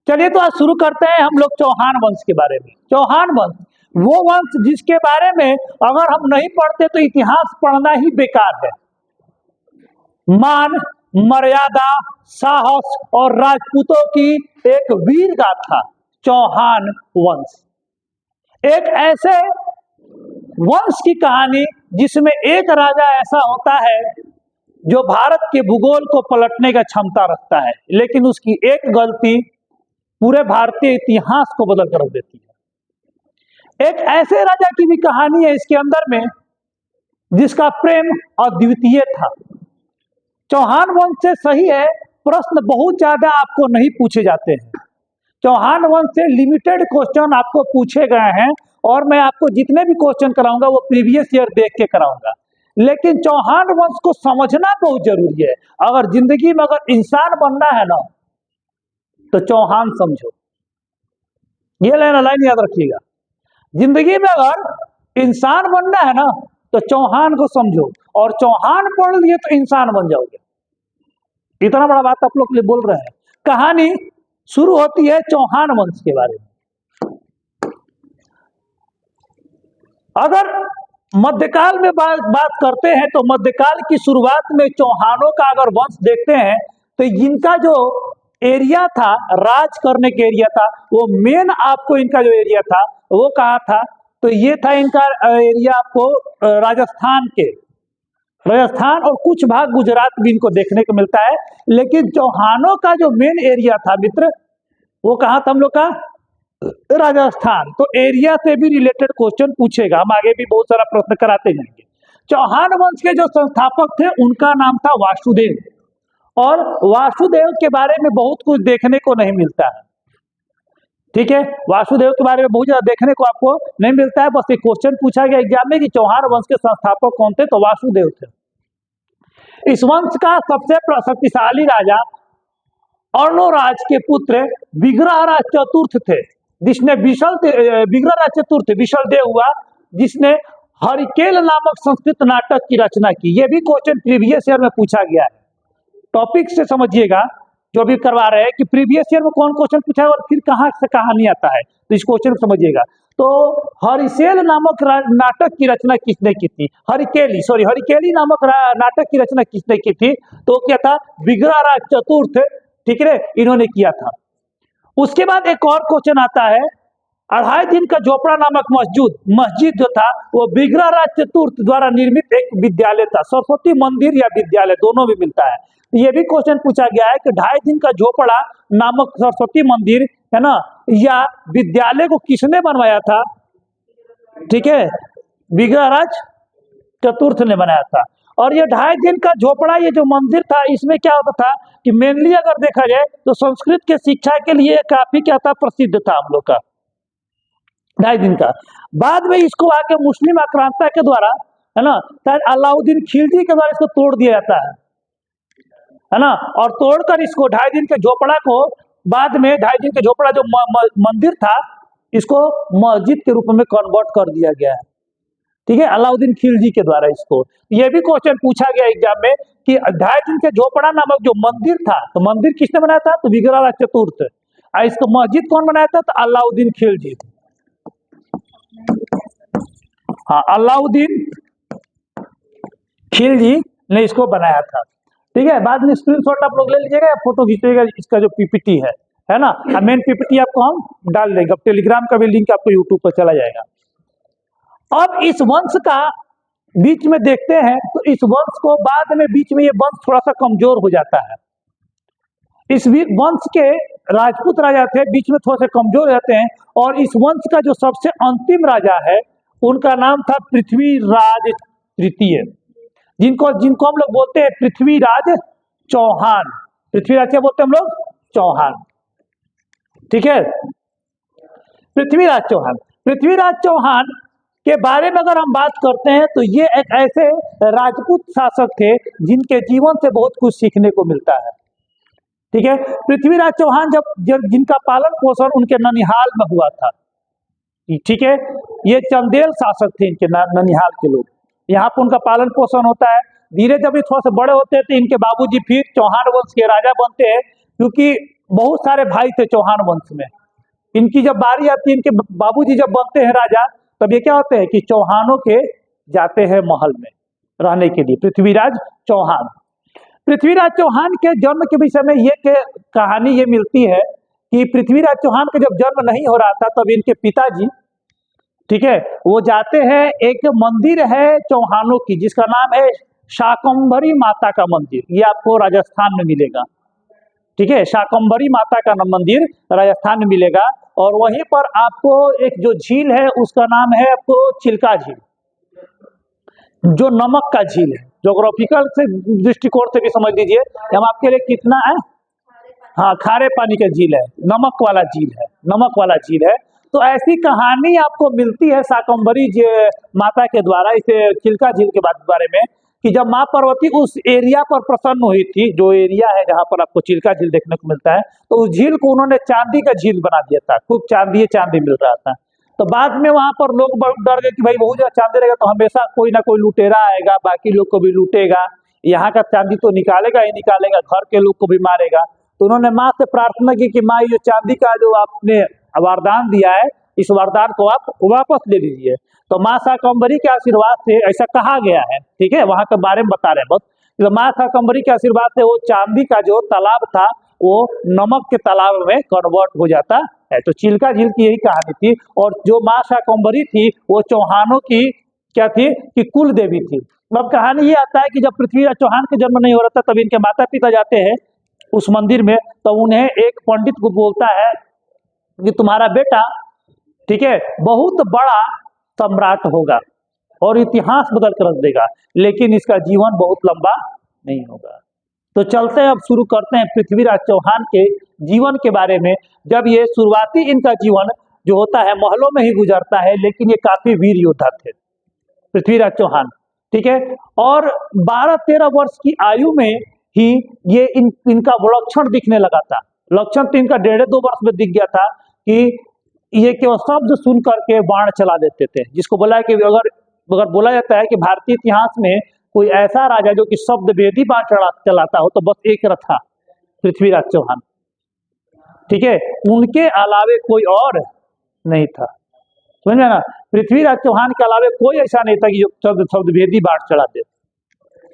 चलिए तो आज शुरू करते हैं हम लोग चौहान वंश के बारे में। चौहान वंश वो वंश जिसके बारे में अगर हम नहीं पढ़ते तो इतिहास पढ़ना ही बेकार है। मान, मर्यादा, साहस और राजपूतों की एक वीर गाथा चौहान वंश, एक ऐसे वंश की कहानी जिसमें एक राजा ऐसा होता है जो भारत के भूगोल को पलटने का क्षमता रखता है, लेकिन उसकी एक गलती पूरे भारतीय इतिहास को बदल कर रख देती है। एक ऐसे राजा की भी कहानी है इसके अंदर में जिसका प्रेम अद्वितीय था। चौहान वंश से सही है, प्रश्न बहुत ज्यादा आपको नहीं पूछे जाते हैं। चौहान वंश से लिमिटेड क्वेश्चन आपको पूछे गए हैं और मैं आपको जितने भी क्वेश्चन कराऊंगा वो प्रीवियस ईयर देख के कराऊंगा। लेकिन चौहान वंश को समझना बहुत जरूरी है। अगर जिंदगी में अगर इंसान बनना है ना तो चौहान समझो, ये लाइन याद रखिएगा। जिंदगी में अगर इंसान बनना है ना तो चौहान को समझो, और चौहान पढ़ लिए तो इंसान बन जाओगे। इतना बड़ा बात आप लोग के लिए बोल रहे हैं। कहानी शुरू होती है चौहान वंश के बारे में। अगर मध्यकाल में बात करते हैं तो मध्यकाल की शुरुआत में चौहानों का अगर वंश देखते हैं तो इनका जो एरिया था, राज करने के एरिया था, वो मेन आपको इनका जो एरिया था वो कहाँ था, तो ये था इनका एरिया आपको राजस्थान और कुछ भाग गुजरात भी इनको देखने को मिलता है। लेकिन चौहानों का जो मेन एरिया था मित्र वो कहाँ था हम लोग का, राजस्थान। तो एरिया से भी रिलेटेड क्वेश्चन पूछेगा, हम आगे भी बहुत सारा प्रश्न कराते जाएंगे। चौहान वंश के जो संस्थापक थे उनका नाम था वासुदेव, और वासुदेव के बारे में बहुत कुछ देखने को नहीं मिलता है। ठीक है, वासुदेव के बारे में बहुत ज्यादा देखने को आपको नहीं मिलता है। बस एक क्वेश्चन पूछा गया एग्जाम में कि चौहान वंश के संस्थापक कौन थे, तो वासुदेव थे। इस वंश का सबसे शक्तिशाली राजा अर्णोराज के पुत्र विग्रहराज चतुर्थ थे, जिसने विग्रहराज चतुर्थ विशलदेव हुआ, जिसने हरिकेल नामक संस्कृत नाटक की रचना की। यह भी क्वेश्चन प्रीवियस ईयर में पूछा गया है। टॉपिक से समझिएगा जो भी करवा रहे हैं कि प्रीवियस ईयर में कौन क्वेश्चन पूछा है और फिर कहां से कहानी आता है, तो इस क्वेश्चन को समझिएगा। तो हरिकेल नामक नाटक की रचना किसने की थी, हरिकेली नामक नाटक की रचना किसने की थी, तो क्या था, विग्रहराज चतुर्थ, ठीक है, इन्होंने किया था। उसके बाद एक और क्वेश्चन आता है, 2.5 दिन का झोपड़ा नामक मस्जिद जो था वो विग्रहराज चतुर्थ द्वारा निर्मित एक विद्यालय था। सरस्वती मंदिर या विद्यालय दोनों भी मिलता है। तो ये भी क्वेश्चन पूछा गया है कि 2.5 दिन का झोपड़ा नामक सरस्वती मंदिर है ना या विद्यालय को किसने बनवाया था, ठीक है, विग्रहराज चतुर्थ ने बनाया था। और ये 2.5 दिन का झोपड़ा, ये जो मंदिर था, इसमें क्या होता था कि मेनली अगर देखा जाए तो संस्कृत के शिक्षा के लिए काफी क्या था, प्रसिद्ध था हम लोग का 2.5 दिन का। बाद में इसको आके मुस्लिम आक्रांता के द्वारा, है ना, अलाउद्दीन खिलजी के द्वारा इसको तोड़ दिया जाता है ना, और तोड़कर इसको 2.5 दिन के झोपड़ा को बाद में 2.5 दिन के झोपड़ा जो मंदिर था इसको मस्जिद के रूप में कन्वर्ट कर दिया गया है। ठीक है, अलाउद्दीन खिलजी के द्वारा इसको। यह भी क्वेश्चन पूछा गया एग्जाम में कि 2.5 दिन के झोपड़ा नामक जो मंदिर था, तो मंदिर किसने बनाया था, तो विग्रहराज चतुर्थ। इसको मस्जिद कौन बनाया था, तो अलाउद्दीन खिलजी। हाँ, अलाउद्दीन खिलजी ने इसको बनाया था। ठीक है, बाद में स्क्रीनशॉट आप लोग ले लीजिएगा या फोटो खींचिएगा, इसका जो पीपीटी है ना, मेन पीपीटी आपको हम डाल देंगे। अब टेलीग्राम का भी लिंक आपको यूट्यूब पर चला जाएगा। अब इस वंश का बीच में देखते हैं तो इस वंश को बाद में बीच में ये वंश थोड़ा सा कमजोर हो जाता है। इस वंश के राजपूत राजा थे, बीच में थोड़ा सा कमजोर रहते हैं, और इस वंश का जो सबसे अंतिम राजा है उनका नाम था पृथ्वीराज तृतीय, जिनको हम लोग बोलते हैं पृथ्वीराज चौहान। पृथ्वीराज क्या बोलते हैं हम लोग, चौहान। ठीक है, पृथ्वीराज चौहान के बारे में अगर हम बात करते हैं तो ये एक ऐसे राजपूत शासक थे जिनके जीवन से बहुत कुछ सीखने को मिलता है। ठीक है, पृथ्वीराज चौहान जब जिनका पालन पोषण उनके ननिहाल में हुआ था। ठीक है, ये चंदेल शासक थे इनके ननिहाल के लोग, यहाँ पर उनका पालन पोषण होता है। धीरे जब ये थोड़ा सा बड़े होते हैं तो इनके बाबूजी फिर चौहान वंश के राजा बनते हैं, क्योंकि बहुत सारे भाई थे चौहान वंश में। इनकी जब बारी आती है, इनके बाबूजी जब बनते हैं राजा, तब ये क्या होते हैं कि चौहानों के जाते हैं महल में रहने के लिए, पृथ्वीराज चौहान। पृथ्वीराज चौहान के जन्म के विषय में कहानी ये मिलती है कि पृथ्वीराज चौहान का जब जन्म नहीं हो रहा था, तब इनके पिताजी, ठीक है, वो जाते हैं, एक मंदिर है चौहानों की जिसका नाम है शाकंभरी माता का मंदिर, ये आपको राजस्थान में मिलेगा। ठीक है, शाकंभरी माता का मंदिर राजस्थान में मिलेगा। और वहीं पर आपको एक जो झील है उसका नाम है आपको चिल्का झील, जो नमक का झील है। ज्योग्राफिकल से दृष्टिकोण से भी समझ लीजिए, हम आपके लिए कितना है, हाँ, खारे पानी का झील है, नमक वाला झील है, नमक वाला झील है। तो ऐसी कहानी आपको मिलती है शाकंभरी माता के द्वारा, इसे चिल्का झील के बारे में, कि जब माँ पार्वती उस एरिया पर प्रसन्न हुई थी, जो एरिया है जहाँ पर आपको चिल्का झील देखने को मिलता है, तो उस झील को उन्होंने चांदी का झील बना दिया था, खूब चांदी मिल रहा था। तो बाद में वहां पर लोग बहुत डर गए कि भाई बहुत ज्यादा चांदी रहेगा तो हमेशा कोई ना कोई लुटेरा आएगा, बाकी लोग को भी लूटेगा, यहाँ का चांदी तो निकालेगा ही निकालेगा, घर के लोग को भी मारेगा। तो उन्होंने माँ से प्रार्थना की कि माँ, ये चांदी का जो आपने वरदान दिया है, इस वरदान को आप वापस ले लीजिए। तो माँ शाकंभरी के आशीर्वाद से, ऐसा कहा गया है, ठीक है, वहां के बारे में बता रहे हैं बहुत, तो माँ शाकंभरी के आशीर्वाद से वो चांदी का जो तालाब था वो नमक के तालाब में कन्वर्ट हो जाता है। तो चिल्का झील की यही कहानी थी। और जो माँ शाकंभरी थी वो चौहानों की क्या थी कि कुल देवी थी। अब कहानी ये आता है कि जब पृथ्वीराज चौहान का जन्म नहीं हो रहा था, तब इनके माता पिता जाते हैं उस मंदिर में, तो उन्हें एक पंडित को बोलता है कि तुम्हारा बेटा, ठीक है, बहुत बड़ा सम्राट होगा और इतिहास बदल कर रख देगा, लेकिन इसका जीवन बहुत लंबा नहीं होगा। तो चलते हैं, अब शुरू करते हैं पृथ्वीराज चौहान के जीवन के बारे में। जब ये शुरुआती इनका जीवन जो होता है महलों में ही गुजरता है, लेकिन ये काफी वीर योद्धा थे पृथ्वीराज चौहान, ठीक है। और 12-13 वर्ष की आयु में ही ये इनका लक्षण दिखने लगा था। लक्षण तो इनका 1.5-2 वर्ष में दिख गया था कि ये केवल शब्द सुन करके बाण चला देते थे, जिसको बोला है कि अगर बोला जाता है कि भारतीय इतिहास में कोई ऐसा राजा जो कि शब्द वेदी बाण चलाता हो, तो बस एक रहा, पृथ्वीराज चौहान, ठीक है, उनके अलावे कोई और नहीं था। समझ में ना, पृथ्वीराज चौहान के अलावे कोई ऐसा नहीं था कि जो शब्द वेदी बाण चला दे।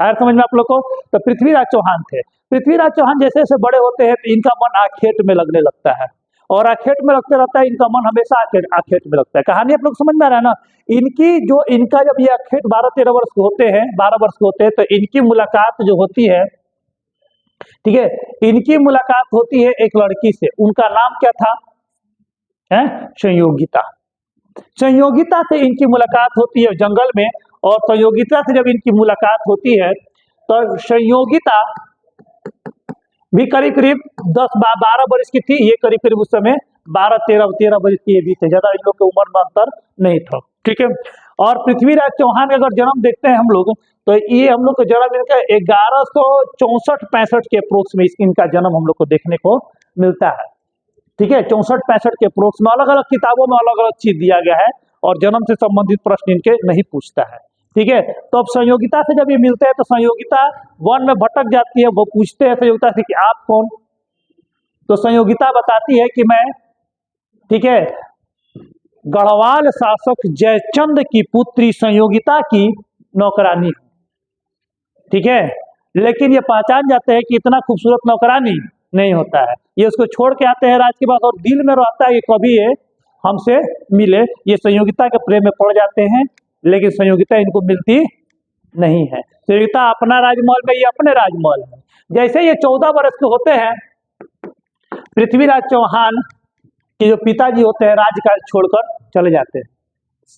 आया समझ में आप लोग को? तो पृथ्वीराज चौहान थे। पृथ्वीराज चौहान जैसे जैसे बड़े होते हैं तो इनका मन आखेट में लगने लगता है, और आखेट में लगते रहता है, इनका मन हमेशा आखेट में लगता है। कहानी आप लोग समझ में आ रहा है ना। इनका जब ये आखेट 12-13 वर्ष के होते हैं, 12 वर्ष के होते हैं, तो इनकी मुलाकात जो होती है, ठीक है, इनकी मुलाकात होती है एक लड़की से। उनका नाम क्या था? संयोगिता। संयोगिता से इनकी मुलाकात होती है जंगल में, और संयोगिता से जब इनकी मुलाकात होती है तो संयोगिता भी करीब करीब 10-12 वर्ष की थी, ये करीब करीब उस समय 12-13 वर्ष की ये भी थे, ज्यादा इन लोग के उम्र में अंतर नहीं था, ठीक है। और पृथ्वीराज चौहान का अगर जन्म देखते हैं हम लोग, तो ये हम लोग का जन्म इनका 1164-65 के अप्रोक्स में इनका जन्म हम लोग को देखने को मिलता है, ठीक है। 64-65 के अप्रोक्स में अलग अलग किताबों में अलग अलग चीज दिया गया है, और जन्म से संबंधित प्रश्न इनके नहीं पूछता है, ठीक है। तो अब संयोगिता से जब ये मिलते हैं तो संयोगिता वन में भटक जाती है। वो पूछते हैं संयोगिता से कि आप कौन? तो संयोगिता बताती है कि मैं, ठीक है, गढ़वाल शासक जयचंद की पुत्री संयोगिता की नौकरानी हूं, ठीक है। लेकिन ये पहचान जाते हैं कि इतना खूबसूरत नौकरानी नहीं होता है। ये उसको छोड़ के आते हैं राज के पास, और दिल में रहता है कि कभी ये हमसे मिले। ये संयोगिता के प्रेम में पड़ जाते हैं, लेकिन संयोगिता इनको मिलती नहीं है। संयोगिता अपना राजमहल में, ये अपने राजमहल में। जैसे ये 14 वर्ष के होते हैं, पृथ्वीराज चौहान के जो पिताजी होते हैं राजकाज छोड़कर चले जाते हैं,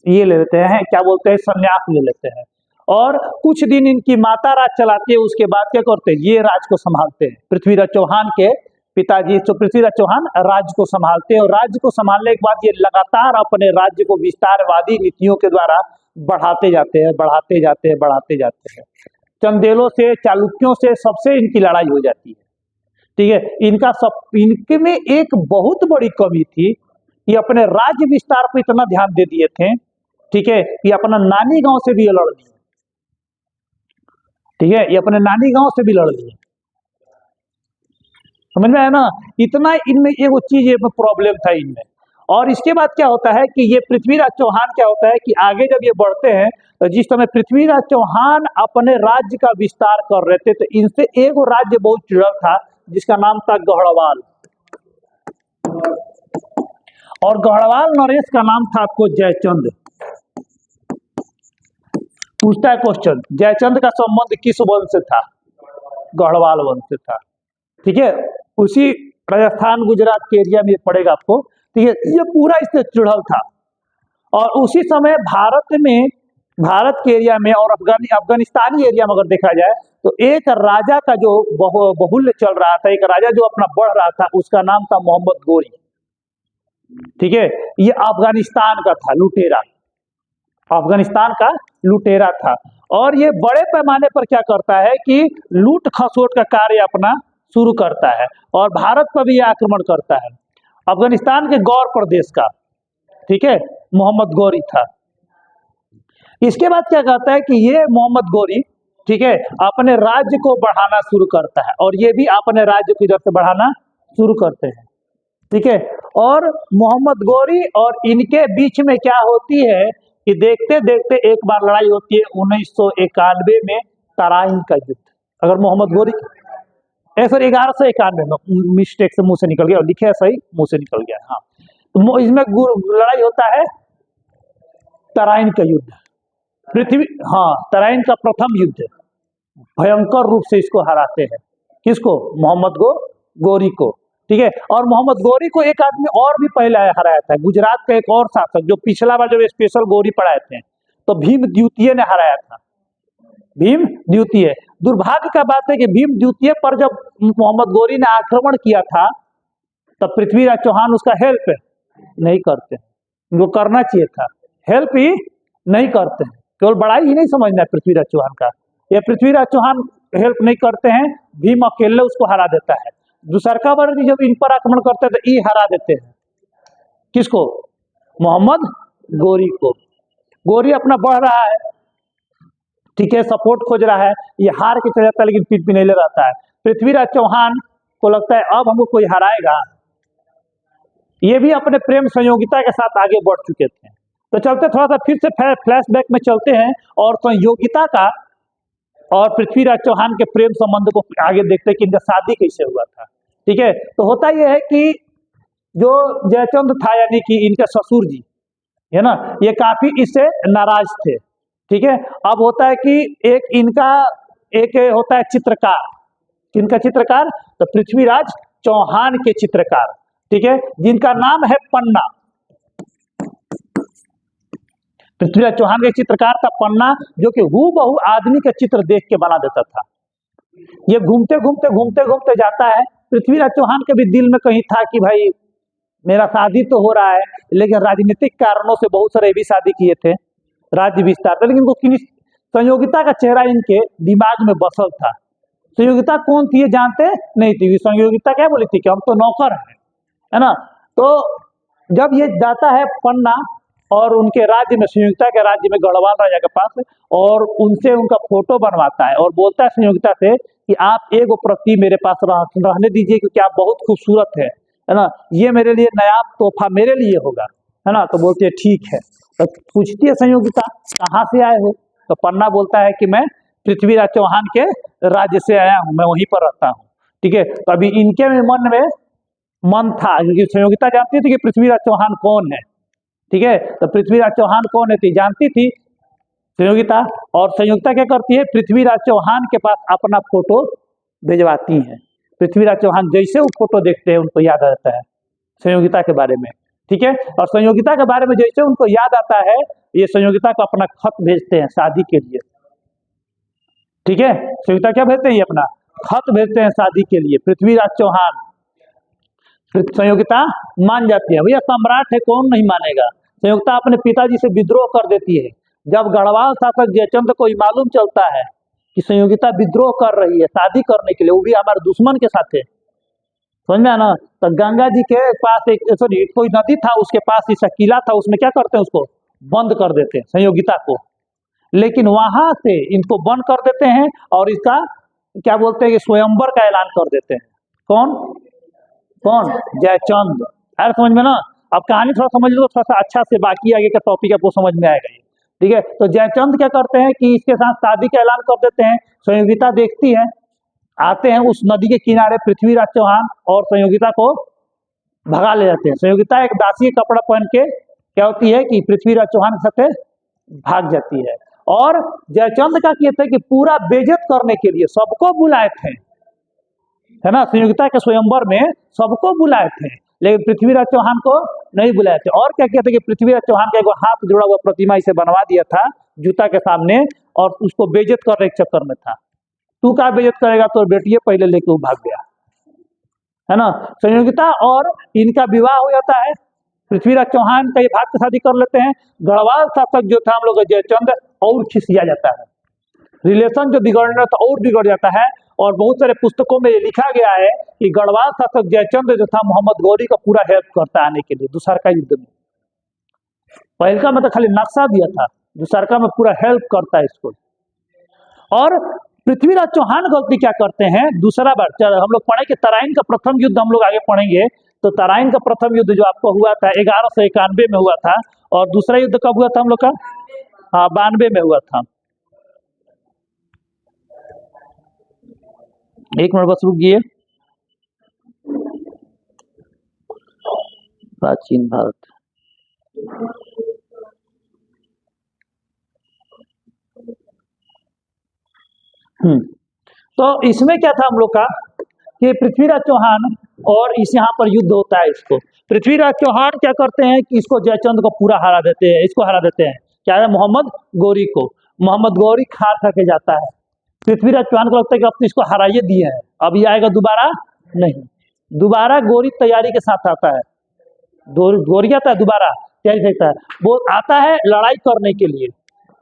ये ले लेते हैं, क्या बोलते हैं, संन्यास ले लेते हैं। और कुछ दिन इनकी माता राज चलाती है, उसके बाद क्या करते हैं, ये राज को संभालते हैं। पृथ्वीराज चौहान के पिताजी, तो पृथ्वीराज चौहान राज्य को संभालते हैं, और राज्य को संभालने के बाद ये लगातार अपने राज्य को विस्तारवादी नीतियों के द्वारा बढ़ाते जाते हैं, बढ़ाते जाते हैं, बढ़ाते जाते हैं। चंदेलों से, चालुक्यों से, सबसे इनकी लड़ाई हो जाती है, ठीक है। इनके में एक बहुत बड़ी कमी थी, ये अपने राज्य विस्तार पर इतना ध्यान दे दिए थे, ठीक है, कि अपना नानी गांव से भी लड़ लिए, ठीक है, ये अपने नानी गांव से भी लड़ लिए। समझ में आया ना। इतना इनमें एक चीज ये प्रॉब्लम था इनमें। और इसके बाद क्या होता है कि ये पृथ्वीराज चौहान क्या होता है कि आगे जब ये बढ़ते हैं तो जिस समय पृथ्वीराज चौहान अपने राज्य का विस्तार कर रहे थे तो इनसे एक राज्य बहुत चिढ़ था जिसका नाम था गढ़वाल। और गढ़वाल नरेश का नाम था आपको जयचंद। पूछता है क्वेश्चन, जयचंद का संबंध किस वंश से था? गढ़वाल वंश से था। ठीक है, उसी राजस्थान गुजरात के एरिया में पड़ेगा आपको। ठीक है, ये पूरा इससे जुड़ल था। और उसी समय भारत के एरिया में और अफगानिस्तानी एरिया में अगर देखा जाए तो एक राजा का जो बहुल्य चल रहा था, एक राजा जो अपना बढ़ रहा था, उसका नाम था मोहम्मद गोरी। ठीक है, ये अफगानिस्तान का था, लुटेरा, अफगानिस्तान का लुटेरा था। और ये बड़े पैमाने पर क्या करता है कि लूट खसोट का कार्य अपना शुरू करता है और भारत पर भी आक्रमण करता है। अफगानिस्तान के गौर प्रदेश का, ठीक है, मोहम्मद गोरी था। इसके बाद क्या कहता है कि ये मोहम्मद गोरी, ठीक है, अपने राज्य को बढ़ाना शुरू करता है और ये भी अपने राज्य की तरफ से बढ़ाना शुरू करते हैं। ठीक है, और मोहम्मद गोरी और इनके बीच में क्या होती है कि देखते देखते एक बार लड़ाई होती है 1991 में, तराइन का युद्ध। अगर मोहम्मद गोरी सर 1191 में, मिस्टेक से मुंह से निकल गया, लिखे सही मुंह से निकल गया। हाँ, तो इसमें लड़ाई होता है तराइन का युद्ध, तराइन का प्रथम युद्ध। भयंकर रूप से इसको हराते हैं। किसको? मोहम्मद गोरी को। ठीक है, और मोहम्मद गोरी को एक आदमी और भी पहले हराया था, गुजरात का एक और शासक, जो पिछला बार जब स्पेशल गोरी पढ़ाए थे तो भीम द्वितीय ने हराया था। भीम द्वितीय। दुर्भाग्य का बात है कि भीम द्वितीय पर जब मोहम्मद गोरी ने आक्रमण किया था तब पृथ्वीराज चौहान उसका हेल्प नहीं करते। उनको करना चाहिए था, हेल्प ही नहीं करते हैं। केवल बड़ाई ही नहीं समझना है पृथ्वीराज चौहान का। यह पृथ्वीराज चौहान हेल्प नहीं करते हैं, भीम अकेले उसको हरा देता है। दूसरका बार जब इन पर आक्रमण करते हैं तो ये हरा देते हैं। किसको? मोहम्मद गोरी को। गोरी अपना बढ़ रहा है, ठीक है, सपोर्ट खोज रहा है, ये हार के चला जाता है लेकिन पीठ नहीं ले रहता है। पृथ्वीराज चौहान को लगता है अब हमको कोई हराएगा। ये भी अपने प्रेम संयोगिता के साथ आगे बढ़ चुके थे। तो चलते थोड़ा सा फिर से फ्लैशबैक में चलते हैं और संयोगिता का और पृथ्वीराज चौहान के प्रेम संबंध को आगे देखते हैं कि इनका शादी कैसे हुआ था। ठीक है, तो होता यह है कि जो जयचंद था यानी कि इनके ससुर जी है ना, ये काफी इससे नाराज थे। ठीक है, अब होता है कि एक होता है चित्रकार। किनका चित्रकार? तो पृथ्वीराज चौहान के चित्रकार, ठीक है, जिनका नाम है पन्ना। पृथ्वीराज चौहान का चित्रकार था पन्ना, जो कि हूबहू आदमी का चित्र देख के बना देता था। ये घूमते घूमते जाता है। पृथ्वीराज चौहान के भी दिल में कहीं था कि भाई मेरा शादी तो हो रहा है, लेकिन राजनीतिक कारणों से बहुत सारे भी शादी किए थे, राज्य विस्तार था, लेकिन इनको संयोगिता का चेहरा इनके दिमाग में बसल था। संयोगिता कौन थी ये जानते नहीं थी। संयोगिता क्या बोली थी कि हम तो नौकर हैं, है ना। तो जब ये जाता है पन्ना और उनके राज्य में, संयोगिता के राज्य में, गढ़वाल राजा के पास, और उनसे उनका फोटो बनवाता है और बोलता है संयोगिता से कि आप एक प्रति मेरे पास रहने दीजिए क्योंकि आप बहुत खूबसूरत है ना, ये मेरे लिए नया तोहफा मेरे लिए होगा, है ना। तो बोलते हैं ठीक है। तो पूछती है संयोगिता कहाँ से आए हो? तो पन्ना बोलता है कि मैं पृथ्वीराज चौहान के राज्य से आया हूँ, मैं वहीं पर रहता हूँ। ठीक है, तो अभी इनके मन में मन था, क्योंकि संयोगिता जानती थी कि पृथ्वीराज चौहान कौन है। ठीक है, तो पृथ्वीराज चौहान कौन है जानती थी संयोगिता, और संयोगिता क्या करती है, पृथ्वीराज चौहान के पास अपना फोटो भिजवाती है। पृथ्वीराज चौहान जैसे वो फोटो देखते हैं उनको याद आ जाता है संयोगिता के बारे में। ठीक है, और संयोगिता के बारे में जैसे उनको याद आता है, ये संयोगिता को अपना खत भेजते हैं शादी के लिए। ठीक है, संयोगिता क्या भेजते हैं, अपना खत भेजते हैं शादी के लिए। पृथ्वीराज चौहान, संयोगिता मान जाती है, भैया सम्राट है कौन नहीं मानेगा। संयोगिता अपने पिताजी से विद्रोह कर देती है। जब गढ़वाल शासक जयचंद को मालूम चलता है कि संयोगिता विद्रोह कर रही है शादी करने के लिए, वो भी हमारे दुश्मन के साथ है, समझ में ना, तो गंगा जी के पास कोई नदी था, उसके पास ही किला था, उसमें क्या करते हैं, उसको बंद कर देते हैं संयोगिता को। लेकिन वहां से इनको बंद कर देते हैं और इसका क्या बोलते हैं कि स्वयंवर का ऐलान कर देते हैं। कौन? कौन? जयचंद। अरे समझ में ना? अब कहानी थोड़ा समझ लो तो थोड़ा सा अच्छा से बाकी आगे का टॉपिक आपको समझ में आएगा ये। ठीक है, तो जयचंद क्या करते हैं कि इसके साथ शादी का ऐलान कर देते हैं। संयोगिता देखती है, आते हैं उस नदी के किनारे पृथ्वीराज चौहान और संयोगिता को भगा ले जाते हैं। संयोगिता एक दासी का कपड़ा पहन के क्या होती है कि पृथ्वीराज चौहान के साथ भाग जाती है। और जयचंद का कहते हैं कि पूरा बेइज्जत करने के लिए सबको बुलाए थे, है ना, संयोगिता के स्वयंवर में सबको बुलाए थे, लेकिन पृथ्वीराज चौहान को नहीं बुलाए थे। और क्या कहते हैं कि पृथ्वीराज चौहान का एक हाथ जुड़ा हुआ प्रतिमा इसे बनवा दिया था जूता के सामने, और उसको बेइज्जत करने के चक्कर में था। तू क्या बेइज्जत करेगा, तो बेटिए पहले लेके वो भाग गया, है ना। संयोगिता और इनका विवाह हो जाता है। पृथ्वीराज चौहान का ये भाग के शादी कर लेते हैं। गढ़वाल शासक जो था हम लोग का जयचंद और खिसिया जाता है, रिलेशन जो बिगड़ना था और बिगड़ जाता है। और बहुत सारे पुस्तकों में ये लिखा गया है कि गढ़वाल शासक जयचंद जो था मोहम्मद गौरी का पूरा हेल्प करता है आने के लिए दूसरका युद्ध में। पहलका में तो खाली नक्शा दिया था, दूसरका में पूरा हेल्प करता है इसको। और पृथ्वीराज चौहान गलती क्या करते हैं, दूसरा बार हम लोग पढ़े कि तराइन का प्रथम युद्ध हम लोग आगे पढ़ेंगे, तो तराइन का प्रथम युद्ध जो आपको हुआ था 1191 में हुआ था, और दूसरा युद्ध कब हुआ था हम लोग का? हाँ, 92 में हुआ था। एक मिनट बस रुकिए। प्राचीन भारत, तो इसमें क्या था हम लोग का कि पृथ्वीराज चौहान और इस यहाँ पर युद्ध होता है। इसको पृथ्वीराज चौहान क्या करते हैं कि इसको जयचंद को पूरा हरा देते हैं, इसको हरा देते हैं, क्या है, मोहम्मद गौरी को। मोहम्मद गौरी खार खा के जाता है। पृथ्वीराज चौहान को लगता है कि अब तो इसको हराइए दिए हैं, अब ये आएगा दोबारा नहीं। दोबारा गौरी तैयारी के साथ आता है, गौरी आता है दोबारा तैयारी करता है, वो आता है लड़ाई करने के लिए,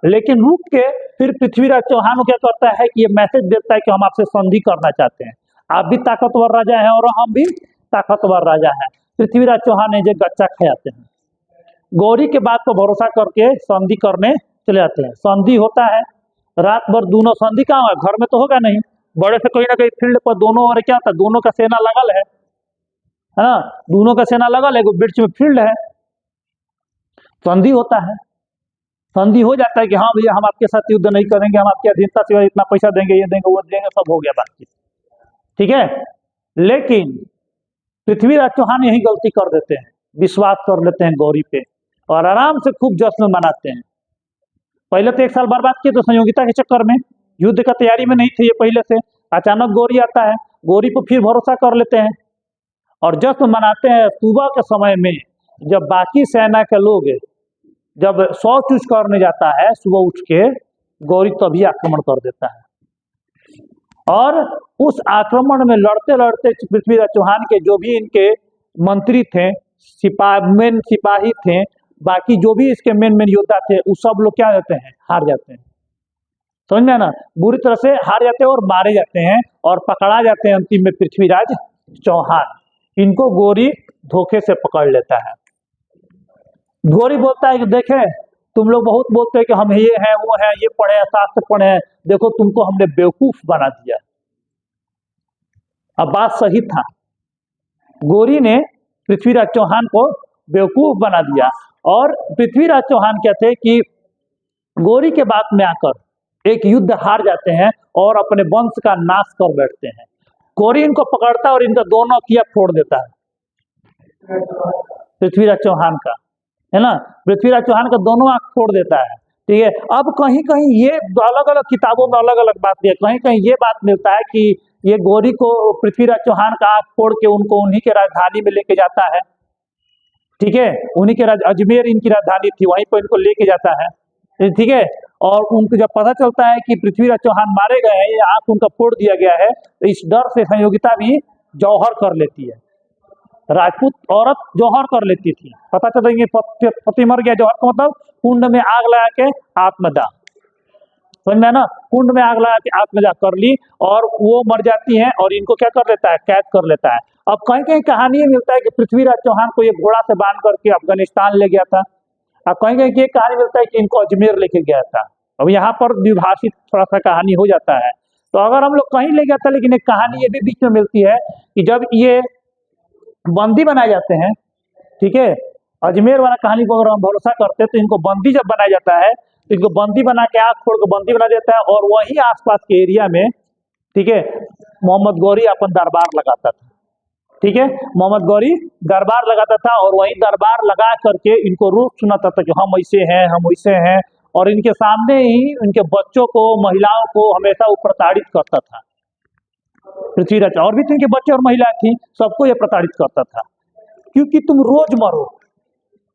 लेकिन रुक के फिर पृथ्वीराज चौहान क्या करता है कि ये मैसेज देता है कि हम आपसे संधि करना चाहते हैं, आप भी ताकतवर राजा हैं और हम भी ताकतवर राजा हैं। पृथ्वीराज चौहान ने जो गच्चा खाते हैं, गौरी के बात पर भरोसा करके संधि करने चले जाते हैं। संधि होता है, रात भर दोनों, संधि कहाँ है, घर में तो होगा नहीं, बड़े से कहीं ना कहीं फील्ड पर दोनों ओर क्या होता है, दोनों का सेना लगल है ना, दोनों का सेना लगल है, बीच में फील्ड है, संधि होता है। संधि हो जाता है कि हाँ भैया हम आपके साथ युद्ध नहीं करेंगे, हम आपकी अधीनता से इतना पैसा देंगे, ये देंगे वो देंगे, सब हो गया बातचीत, ठीक है। लेकिन पृथ्वीराज चौहान यही गलती कर देते हैं, विश्वास कर लेते हैं गौरी पे और आराम से खूब जश्न मनाते हैं। पहले तो 1 साल बर्बाद किए, तो संयोगिता के चक्कर में युद्ध का तैयारी में नहीं थे ये पहले से। अचानक गौरी आता है, गौरी पर फिर भरोसा कर लेते हैं और जश्न मनाते हैं। सुबह के समय में जब बाकी सेना के लोग जब शौच उच करने जाता है, सुबह उठ के गौरी तभी आक्रमण कर देता है। और उस आक्रमण में लड़ते लड़ते पृथ्वीराज चौहान के जो भी इनके मंत्री थे, मेन सिपाही थे, बाकी जो भी इसके मेन योद्धा थे, वो सब लोग क्या जाते हैं, हार जाते हैं। समझ में ना, बुरी तरह से हार जाते हैं और मारे जाते हैं और पकड़ा जाते हैं अंतिम में पृथ्वीराज चौहान। इनको गौरी धोखे से पकड़ लेता है। गौरी बोलता है कि देखे तुम लोग बहुत बोलते हैं कि हम ये हैं वो हैं, ये पढ़े हैं, शास्त्र पढ़े हैं, देखो तुमको हमने बेवकूफ बना दिया। अब बात सही था, गौरी ने पृथ्वीराज चौहान को बेवकूफ बना दिया। और पृथ्वीराज चौहान कहते हैं कि गौरी के बात में आकर एक युद्ध हार जाते हैं और अपने वंश का नाश कर बैठते हैं। गौरी इनको पकड़ता है और इनका दोनों किया फोड़ देता है, पृथ्वीराज चौहान का, है ना, पृथ्वीराज चौहान का दोनों आंख फोड़ देता है। ठीक है, अब कहीं कहीं ये अलग अलग किताबों में अलग अलग बात है, कहीं कहीं ये बात मिलता है कि ये गौरी को पृथ्वीराज चौहान का आंख फोड़ के उनको उन्हीं के राजधानी में लेके जाता है। ठीक है, उन्हीं के अजमेर इनकी राजधानी थी, वहीं पर इनको लेके जाता है। ठीक है, और उनको जब पता चलता है कि पृथ्वीराज चौहान मारे गए हैं, ये आंख उनका फोड़ दिया गया है, तो इस डर से संयोगिता भी जौहर कर लेती है। राजपूत औरत जौहर कर लेती थी, पता चलता है पति मर गया, जौहर का मतलब कुंड में आग लगा के आत्मदाह, समझ में ना, कुंड में आग लगा के आत्मदाह कर ली और वो मर जाती हैं और इनको क्या कर लेता है, कैद कर लेता है। अब कहीं कहीं कहानी ये मिलता है कि पृथ्वीराज चौहान को ये घोड़ा से बांध करके अफगानिस्तान ले गया था, अब कहीं कहीं ये कहानी मिलता है कि इनको अजमेर लेके गया था। अब यहाँ पर विभाषित थोड़ा सा कहानी हो जाता है। तो अगर हम लोग कहीं ले गया था, लेकिन एक कहानी ये भी बीच में मिलती है कि जब ये बंदी बनाए जाते हैं, ठीक है। अजमेर वाला कहानी को अगर हम भरोसा करते हैं तो इनको बंदी जब बनाया जाता है तो इनको बंदी बना के आँख फोड़ के बंदी बना देता है, और वही आसपास के एरिया में, ठीक है, मोहम्मद गौरी अपन दरबार लगाता था, ठीक है। मोहम्मद गौरी दरबार लगाता था और वही दरबार लगा करके इनको रूप सुनाता था कि हम ऐसे हैं, हम वैसे हैं, और इनके सामने ही इनके बच्चों को, महिलाओं को हमेशा वो प्रताड़ित करता था पृथ्वीराज। और भी तो इनके बच्चे और महिलाएं थी, सबको ये प्रताड़ित करता था, क्योंकि तुम रोज मरो,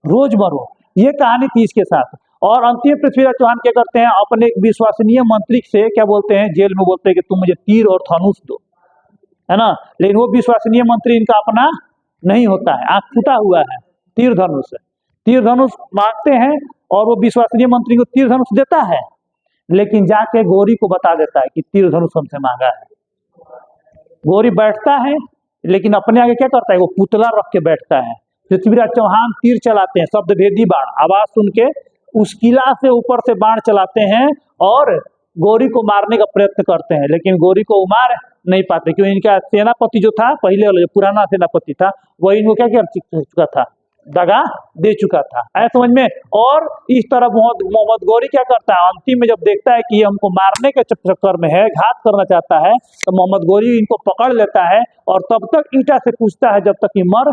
रोज मरो, ये कहानी थी इसके साथ। और अंतिम पृथ्वीराज चौहान क्या करते हैं, अपने एक विश्वसनीय मंत्री से क्या बोलते हैं, जेल में बोलते हैं कि तुम मुझे तीर और धनुष दो, है ना। लेकिन वो विश्वसनीय मंत्री इनका अपना नहीं होता है, आंख फूटा हुआ है, तीर धनुष है, तीर धनुष मांगते हैं और वो विश्वसनीय मंत्री को तीर धनुष देता है, लेकिन जाके गौरी को बता देता है कि तीर धनुष हमसे मांगा है। गौरी बैठता है, लेकिन अपने आगे क्या करता है, वो पुतला रख के बैठता है। पृथ्वीराज चौहान तीर चलाते हैं, शब्दभेदी बाण, आवाज सुन के उस किला से ऊपर से बाण चलाते हैं और गौरी को मारने का प्रयत्न करते हैं, लेकिन गौरी को मार नहीं पाते, क्योंकि इनका सेनापति जो था, पहले वाला जो पुराना सेनापति था, वो इनको क्या कर चुका था, दगा दे चुका था, ऐसा समझ में। और इस तरह मोहम्मद गौरी क्या करता है, अंतिम में जब देखता है कि ये हमको मारने के चक्कर में है, घात करना चाहता है, तो मोहम्मद गौरी इनको पकड़ लेता है और तब तक ईंटा से पूछता है जब तक ये मर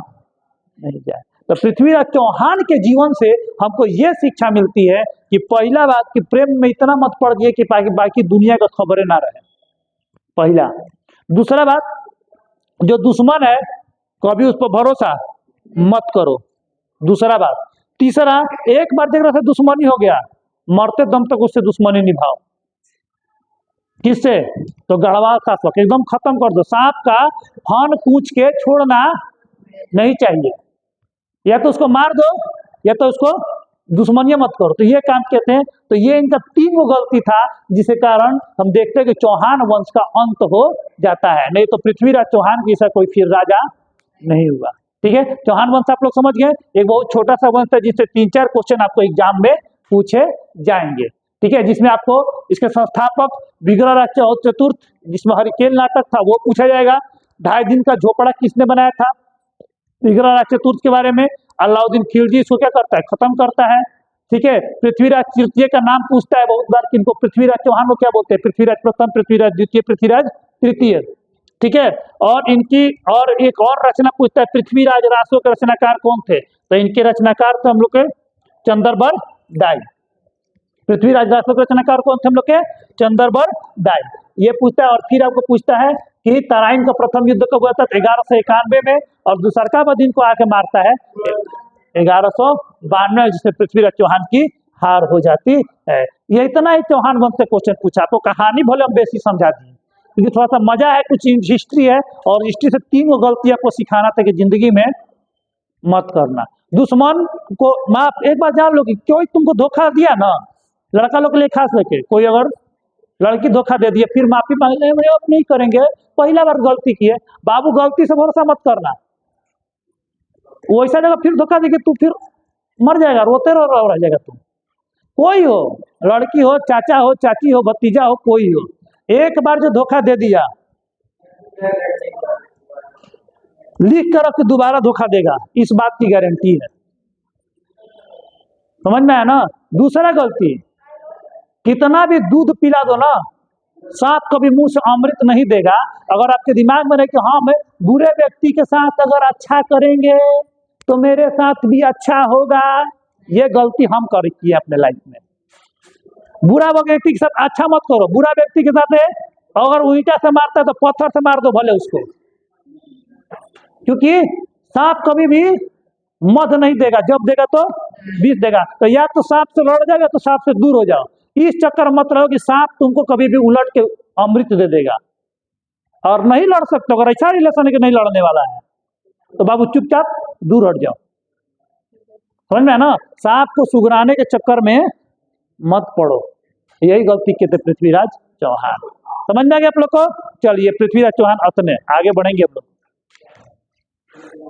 नहीं जाए। तो पृथ्वीराज चौहान के जीवन से हमको ये शिक्षा मिलती है कि पहला बात कि प्रेम में इतना मत पड़ जाइए कि बाकी दुनिया का खबरें ना रहे, पहला। दूसरा बात, जो दुश्मन है कभी उस पर भरोसा मत करो, दूसरा बात। तीसरा, एक बार जगह से दुश्मनी हो गया, मरते दम तक उससे दुश्मनी निभाओ। किससे? तो गढ़वाल शासक, एकदम खत्म कर दो। सांप का फन कूच के छोड़ना नहीं चाहिए, या तो उसको मार दो या तो उसको दुश्मनियां मत करो। तो ये काम कहते हैं। तो ये इनका 3 गलती था, जिसके कारण हम देखते हैं कि चौहान वंश का अंत हो जाता है, नहीं तो पृथ्वीराज चौहान जैसा कोई फिर राजा नहीं हुआ, ठीक है। चौहान वंश आप लोग समझ गए, एक बहुत छोटा सा वंश है जिससे 3-4 क्वेश्चन आपको एग्जाम में पूछे जाएंगे, ठीक है। जिसमें आपको इसके संस्थापक विग्रहराज चतुर्थ, जिसमें हरिकेन नाटक था, वो पूछा जाएगा। 2.5 दिन का झोपड़ा किसने बनाया था, विग्रहराज चतुर्थ के बारे में। अलाउद्दीन खिलजी इसको क्या करता है, खत्म करता है, ठीक है। पृथ्वीराज तृतीय का नाम पूछता है बहुत बार, किनको, पृथ्वीराज चौहान को क्या बोलते हैं, पृथ्वीराज प्रथम, पृथ्वीराज द्वितीय, पृथ्वीराज तृतीय, ठीक है। और इनकी और एक और रचना पूछता है, पृथ्वीराज रासो के रचनाकार कौन थे, तो इनके रचनाकार थे हम लोग के चंद्रबर दाई। पृथ्वीराज रासो के रचनाकार कौन थे हम लोग के, चंद्रबर दाई, ये पूछता है। और फिर आपको पूछता है कि तराइन का प्रथम युद्ध कब हुआ था, 1191 में, और दूसरका बदीन को आके मारता है 1192, जिससे पृथ्वीराज चौहान की हार हो जाती है। ये इतना ही चौहान वंश से क्वेश्चन पूछा। आपको कहानी भले हम बेसिक समझा दी, क्योंकि थोड़ा सा मजा है, कुछ हिस्ट्री है, और हिस्ट्री से 3 गलती आपको सिखाना था कि जिंदगी में मत करना। दुश्मन को माफ, एक बार जान लो कि कोई तुमको धोखा दिया ना, लड़का लोग के लिए खास लेके, कोई अगर लड़की धोखा दे दिए, फिर माफी मांग ले, अब नहीं करेंगे, पहला बार गलती की है, बाबू गलती से भरोसा मत करना। वो ऐसा जगह फिर धोखा देके तू फिर मर जाएगा, रोते रह जाएगा तू। कोई हो, लड़की हो, चाचा हो, चाची हो, भतीजा हो, कोई हो, एक बार जो धोखा दे दिया, लिख कर रख, दोबारा धोखा देगा, इस बात की गारंटी है। समझ में आया ना। दूसरा गलती, कितना भी दूध पिला दो ना, सांप कभी मुंह से अमृत नहीं देगा। अगर आपके दिमाग में रहे कि हाँ, मैं बुरे व्यक्ति के साथ अगर अच्छा करेंगे तो मेरे साथ भी अच्छा होगा, ये गलती हम कर की है अपने लाइफ में। बुरा व्यक्ति के साथ अच्छा मत करो, बुरा व्यक्ति के साथ अगर ईंटा से मारता है तो पत्थर से मार दो भले उसको, क्योंकि सांप कभी भी मध नहीं देगा, जब देगा तो विष देगा। तो या तो सांप से लड़ जाएगा तो सांप से दूर हो जाओ। इस चक्कर मत रहो कि सांप तुमको कभी भी उलट के अमृत दे देगा, और नहीं लड़ सकते। अगर ऐसा रिलेशन है कि नहीं लड़ने वाला है तो बाबू चुपचाप दूर हट जाओ। समझ में है ना। सांप को सुगराने के चक्कर में मत पड़ो, यही गलती के थे पृथ्वीराज चौहान। समझ में आ गया आप लोग को। चलिए, पृथ्वीराज चौहान अतने आगे बढ़ेंगे हम लोग।